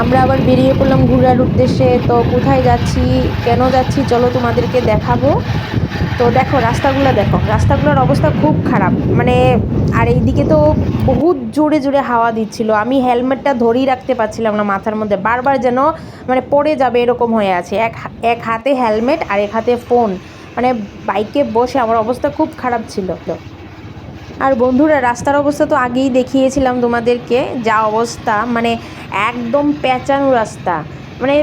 আমরা আবার বেরিয়ে পড়লাম ঘোরার উদ্দেশ্যে। তো কোথায় যাচ্ছি, কেন যাচ্ছি, চলো তোমাদেরকে দেখাবো। তো দেখো রাস্তাগুলো, দেখো রাস্তাগুলোর অবস্থা খুব খারাপ, মানে আর এইদিকে তো বহুত জোরে জোরে হাওয়া দিচ্ছিল। আমি হেলমেটটা ধরেই রাখতে পারছিলাম না মাথার মধ্যে, বারবার যেন মানে পড়ে যাবে এরকম হয়ে আছে। এক হাতে হেলমেট আর এক হাতে ফোন, মানে বাইকে বসে আমার অবস্থা খুব খারাপ ছিল। আর বন্ধুরা রাস্তার অবস্থা তো আগেই দেখিয়েছিলাম তোমাদেরকে, যা অবস্থা, মানে একদম পেঁচানো রাস্তা, মানে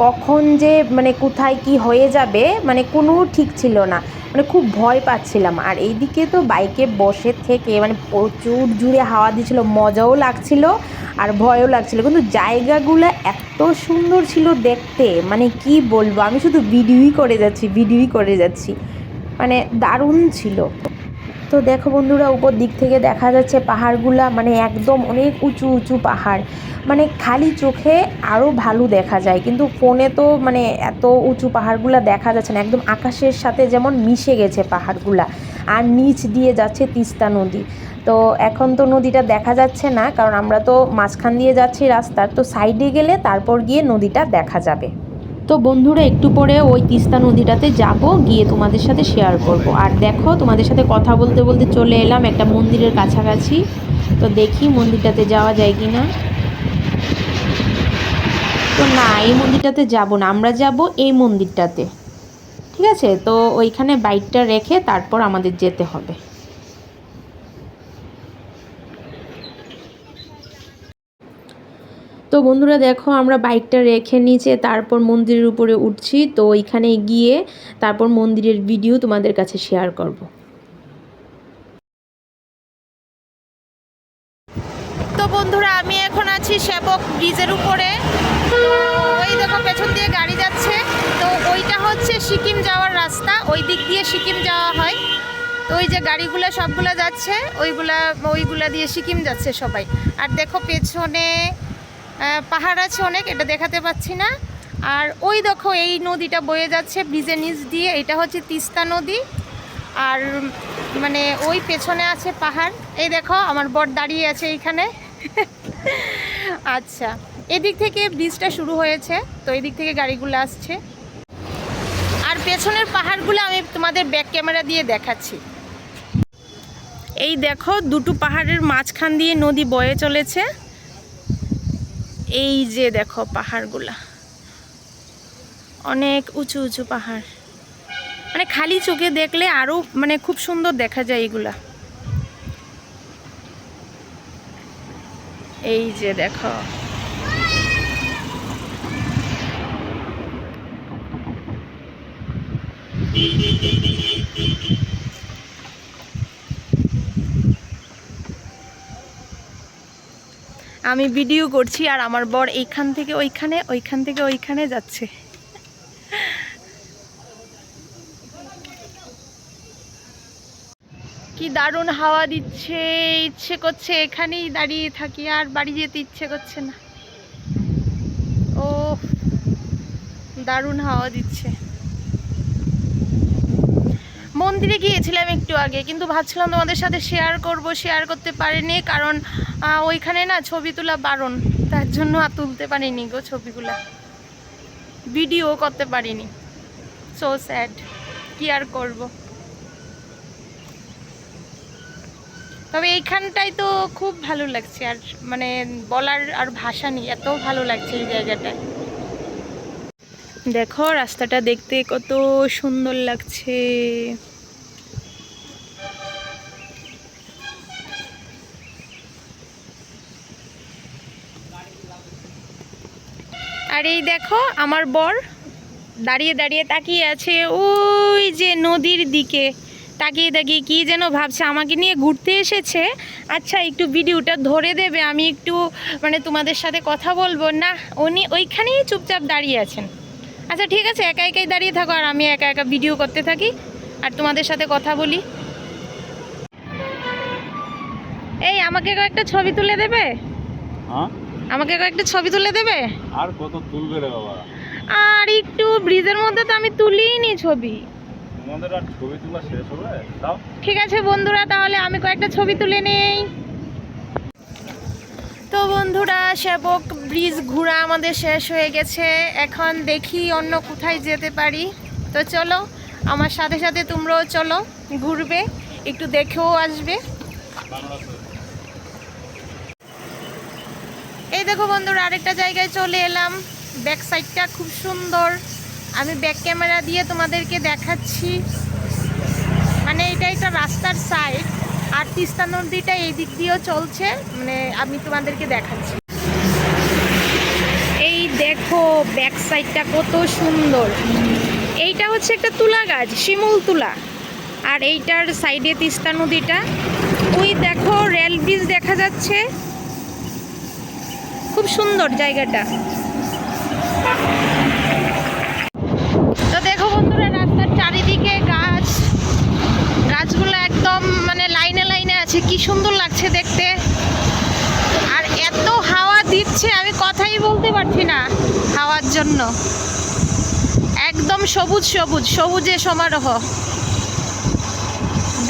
কখন যে মানে কোথায় কি হয়ে যাবে মানে কোনো ঠিক ছিল না, মানে খুব ভয় পাচ্ছিলাম। আর এইদিকে তো বাইকে বসে থেকে মানে প্রচুর জুড়ে হাওয়া দিচ্ছিল, মজাও লাগছিল আর ভয়ও লাগছিল, কিন্তু জায়গাগুলো এত সুন্দর ছিল দেখতে, মানে কি বলবো, আমি শুধু ভিডিওই করে যাচ্ছি, মানে দারুণ ছিল। তো দেখো বন্ধুরা উপর দিক থেকে দেখা যাচ্ছে পাহাড়গুলা, মানে একদম অনেক উঁচু উঁচু পাহাড়, মানে খালি চোখে আরও ভালো দেখা যায়, কিন্তু ফোনে তো মানে এত উঁচু পাহাড়গুলা দেখা যাচ্ছে না, একদম আকাশের সাথে যেমন মিশে গেছে পাহাড়গুলা। আর নিচ দিয়ে যাচ্ছে তিস্তা নদী। তো এখন তো নদীটা দেখা যাচ্ছে না, কারণ আমরা তো মাঝখান দিয়ে যাচ্ছি রাস্তার, তো সাইডে গেলে তারপর গিয়ে নদীটা দেখা যাবে। তো বন্ধুরা একটু পরে ওই তিস্তা নদীটাতে যাব, গিয়ে তোমাদের সাথে শেয়ার করব। আর দেখো তোমাদের সাথে কথা বলতে বলতে চলে এলাম একটা মন্দিরের কাছাকাছি। তো দেখি মন্দিরটাতে যাওয়া যায় কি না। তো না, এই মন্দিরটাতে যাব না, আমরা যাব এই মন্দিরটাতে, ঠিক আছে? তো ওইখানে বাইকটা রেখে তারপর আমাদের যেতে হবে। তো বন্ধুরা দেখো আমরা বাইকটা রেখে নিচে তারপর মন্দিরের উপরে উঠছি। তো ওইখানে গিয়ে তারপর মন্দিরের ভিডিও তোমাদের কাছে শেয়ার করব। তো বন্ধুরা আমি এখন আছি সেবক ব্রিজের উপরে। তো ওই দেখো পেছন দিয়ে গাড়ি যাচ্ছে, তো ওইটা হচ্ছে সিকিম যাওয়ার রাস্তা, ওই দিক দিয়ে সিকিম যাওয়া হয়। তো ওই যে গাড়িগুলো সবগুলো যাচ্ছে ওইগুলা দিয়ে সিকিম যাচ্ছে সবাই। আর দেখো পেছনে পাহাড় আছে অনেক, এটা দেখাতে পাচ্ছি না। আর ওই দেখো এই নদীটা বয়ে যাচ্ছে ব্রিজের নিচ দিয়ে, এটা হচ্ছে তিস্তা নদী। আর মানে ওই পেছনে আছে পাহাড়, এই দেখো আমার বর দাঁড়িয়ে আছে এইখানে। আচ্ছা, এদিক থেকে ব্রিজটা শুরু হয়েছে, তো এদিক থেকে গাড়িগুলো আসছে। আর পেছনের পাহাড়গুলো আমি তোমাদের ব্যাক ক্যামেরা দিয়ে দেখাচ্ছি। এই দেখো দুটো পাহাড়ের মাঝখান দিয়ে নদী বয়ে চলেছে। এই যে দেখো পাহাড়গুলা, অনেক উঁচু উঁচু পাহাড়, মানে খালি চোখে দেখলে আরো মানে খুব সুন্দর দেখা যায় এগুলা। এই যে দেখো, আমি ভিডিও করছি আর আমার বর এইখান থেকে ওইখানে, ওইখান থেকে ওইখানে যাচ্ছে। কি দারুণ হাওয়া দিচ্ছে, ইচ্ছে করছে এখানেই দাঁড়িয়ে থাকি, আর বাড়ি যেতে ইচ্ছে করছে না। ও দারুণ হাওয়া দিচ্ছে। মন্দিরে গিয়েছিলাম একটু আগে, কিন্তু ভাবছিলাম তোমাদের সাথে শেয়ার করতে পারিনি, কারণ ওইখানে না ছবি তোলা বারণ, তার জন্য আর তুলতে পারিনি গো ছবিগুলা, ভিডিও করতে পারিনি। সো স্যাড, কি আর করব। তবে এইখানটাই তো খুব ভালো লাগছে, আর মানে বলার আর ভাষা নেই, এত ভালো লাগছে এই জায়গাটায়। দেখো রাস্তাটা দেখতে কত সুন্দর লাগছে। আর এই দেখো আমার বর দাঁড়িয়ে দাঁড়িয়ে তাকিয়ে আছে ওই যে নদীর দিকে, তাকিয়ে তাকিয়ে কি যেন ভাবছে, আমাকে নিয়ে ঘুরতে এসেছে। আচ্ছা একটু ভিডিওটা ধরে দেবে, আমি একটু মানে তোমাদের সাথে কথা বলবো না। উনি ওইখানেই চুপচাপ দাঁড়িয়ে আছেন। আচ্ছা ঠিক আছে, একা একাই দাঁড়িয়ে থাকো আর আমি একা একা ভিডিও করতে থাকি আর তোমাদের সাথে কথা বলি। এই আমাকে কয়েকটা ছবি তুলে দেবে? আমাকে কয়েকটা ছবি তুলে দেবে? আর কত তুলবে রে বাবা, আর একটু ব্রিজের মধ্যে তো আমি তুলিনি ছবি। তোমাদের আর ছবি তোলা শেষ হবে? দাও। ঠিক আছে বন্ধুরা, তাহলে আমি কয়েকটা ছবি তুলে নেই। তো বন্ধুরা, সেবক ব্রিজ ঘোরা আমাদের শেষ হয়ে গেছে। এখন দেখি অন্য কোথায় যেতে পারি। তো চলো, আমার সাথে সাথে তোমরাও চলো, ঘুরবে, একটু দেখেও আসবে। এই দেখো বন্ধুরা, আরেকটা জায়গায় চলে এলাম। ব্যাক সাইডটা খুব সুন্দর, আমি ব্যাক ক্যামেরা দিয়ে তোমাদেরকে দেখাচ্ছি। মানে এটা একটা রাস্তার সাইড, আর তিস্তা নদীটা এই দিক দিয়েও চলছে, মানে আমি তোমাদেরকে দেখাচ্ছি। এই দেখো ব্যাক সাইডটা কত সুন্দর। এইটা হচ্ছে একটা তুলা গাছ, শিমুল তুলা, আর এইটার সাইডে তিস্তা নদীটা। ওই দেখো রেল ব্রিজ দেখা যাচ্ছে, খুব সুন্দর জায়গাটা। তো দেখো বন্ধুরা, রাস্তার চারিদিকে গাছ, গাছগুলো একদম মানে লাইনে লাইনে আছে, কি সুন্দর লাগছে দেখতে। আর এত হাওয়া দিচ্ছে, আমি কথাই বলতে পারছি না হাওয়ার জন্য। একদম সবুজ সবুজ, সবুজে সমারোহ।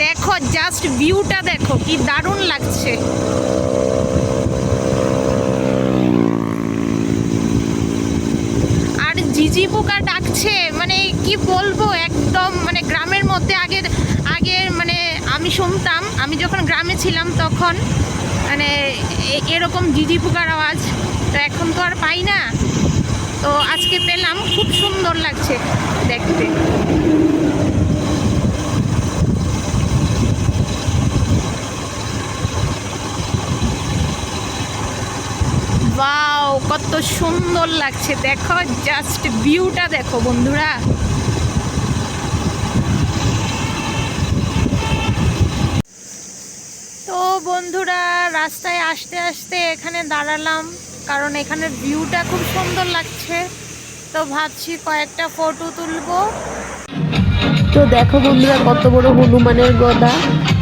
দেখো জাস্ট ভিউটা দেখো, কি দারুণ লাগছে। আর ঝিঝি পোকা ডাকছে, মানে কি বলবো, একদম মানে গ্রামের মধ্যে আগে মানে আমি শুনতাম, আমি যখন গ্রামে ছিলাম তখন মানে এরকম ঝিঝি পোকার আওয়াজ, তো এখন তো আর পাই না। তো আজকে পেলাম, খুব সুন্দর লাগছে দেখতে। ওয়াও, কত সুন্দর লাগছে, দেখো জাস্ট ভিউটা দেখো বন্ধুরা। তো বন্ধুরা, রাস্তায় আসতে আসতে এখানে দাঁড়ালাম, কারণ এখানের ভিউটা খুব সুন্দর লাগছে। তো ভাবছি কয়েকটা ফটো তুলবো। তো দেখো বন্ধুরা, কত বড় হনুমানের গদা।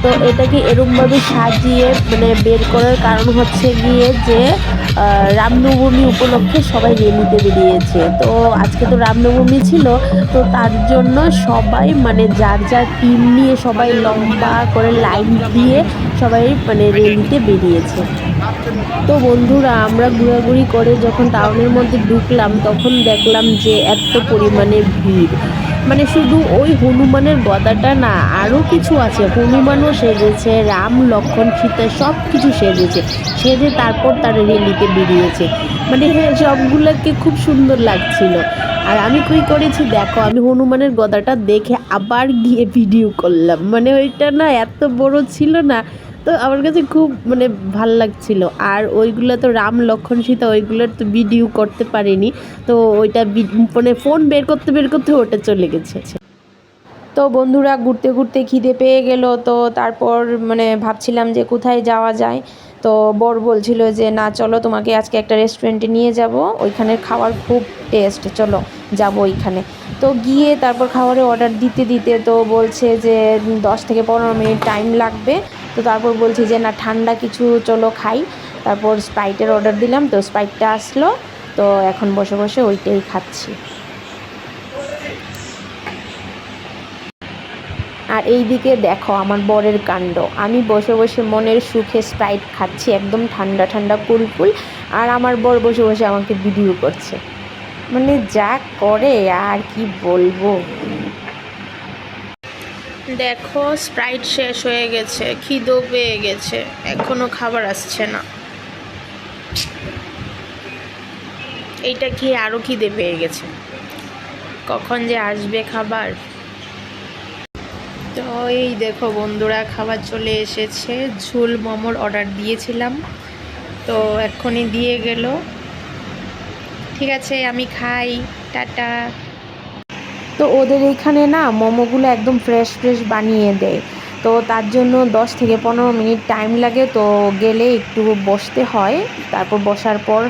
তো এটাকে এরমভাবে সাজিয়ে মানে বের করার কারণ হচ্ছে গিয়ে যে রামনবমী উপলক্ষে সবাই রেলিতে বেরিয়েছে। তো আজকে তো রামনবমী ছিল, তো তার জন্য সবাই মানে যার যার টিম নিয়ে সবাই লম্বা করে লাইন দিয়ে সবাই মানে রেলিতে বেরিয়েছে। তো বন্ধুরা, আমরা ঘোরাঘুরি করে যখন টাউনের মধ্যে ঢুকলাম, তখন দেখলাম যে এত পরিমাণে ভিড়। মানে শুধু ওই হনুমানের গদাটা না, আরও কিছু আছে। হনুমানও সেজেছে, রাম লক্ষ্মণ সীতা সব কিছু সেজে তারপর তারা রেলিতে বেরিয়েছে। মানে হ্যাঁ, সবগুলোকে খুব সুন্দর লাগছিল। আর আমি কী করেছি দেখো, আমি হনুমানের গদাটা দেখে আবার গিয়ে ভিডিও করলাম। মানে ওইটা না এত বড় ছিল না, তো আমার কাছে খুব মানে ভাল লাগছিল। আর ওইগুলো তো রাম লক্ষ্মণ সীতা, ওইগুলোর তো ভিডিও করতে পারিনি। তো ওইটা মানে ফোন বের করতে ওটা চলে গেছে। তো বন্ধুরা, ঘুরতে ঘুরতে খিদে পেয়ে গেল। তো তারপর মানে ভাবছিলাম যে কোথায় যাওয়া যায়। তো বর বলছিল যে না চলো, তোমাকে আজকে একটা রেস্টুরেন্টে নিয়ে যাব, ওইখানের খাবার খুব টেস্ট, চলো যাব ওইখানে। তো গিয়ে তারপর খাবারের অর্ডার দিতে দিতে তো বলছে যে 10 থেকে 15 মিনিট টাইম লাগবে। তো তারপর বলছি যে না, ঠান্ডা কিছু চলো খাই। তারপর স্প্রাইটের অর্ডার দিলাম, তো স্প্রাইটটা আসলো। তো এখন বসে বসে ওইটাই খাচ্ছি। আর এই দিকে দেখো আমার বরের কাণ্ড, আমি বসে বসে মনের সুখে স্প্রাইট খাচ্ছি, একদম ঠান্ডা ঠান্ডা কুলকুল। আর আমার বর বসে বসে আমাকে ভিডিও করছে, মানে যা করে আর কি বলবো। দেখো স্প্রাইট শেষ হয়ে গেছে, খিদেও পেয়ে গেছে, এখনো খাবার আসছে না। এইটা খেয়ে আরও খিদে পেয়ে গেছে, কখন যে আসবে খাবার। তো এই দেখো বন্ধুরা, খাবার চলে এসেছে। ঝোল মোমোর অর্ডার দিয়েছিলাম, তো এক্ষুনি দিয়ে গেল। ঠিক আছে, আমি খাই, টাটা। তো ওদের এখানে না মোমোগুলো একদম ফ্রেশ ফ্রেশ বানিয়ে দেয়, তো তার জন্য 10 থেকে 15 মিনিট টাইম লাগে। তো গেলে একটু বসতে হয়, তারপর বসার পর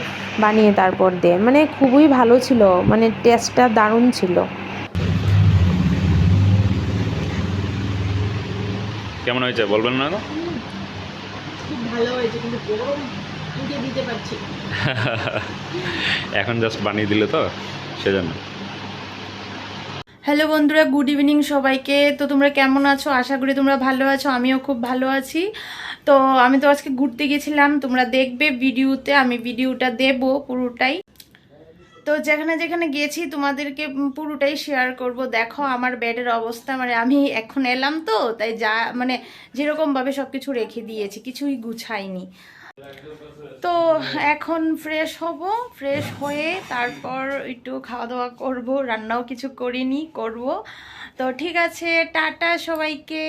বানিয়ে তারপর দেয়। মানে খুবই ভালো ছিল, মানে টেস্টটা দারুণ ছিল। কেমন হয়েছে বলবেন না? খুব ভালো হয়েছে, কিন্তু গরম মুখে দিতে পারছি। এখন জাস্ট বানিয়ে দিলে তো সেজন্য। হ্যালো বন্ধুরা, গুড ইভিনিং সবাইকে। তো তোমরা কেমন আছো? আশা করি তোমরা ভালো আছো, আমিও খুব ভালো আছি। তো আমি তো আজকে ঘুরতে গেছিলাম, তোমরা দেখবে ভিডিওতে, আমি ভিডিওটা দেব পুরোটাই। তো যেখানে যেখানে গেছি তোমাদেরকে পুরোটাই শেয়ার করব। দেখো আমার বেডের অবস্থা, মানে আমি এখন এলাম তো তাই যা মানে যেরকমভাবে সব কিছু রেখে দিয়েছি, কিছুই গুছাইনি। তো এখন ফ্রেশ হব, ফ্রেশ হয়ে তারপর একটু খাওয়া দাওয়া করব, রান্নাও কিছু করিনি, করব। তো ঠিক আছে, টাটা সবাইকে।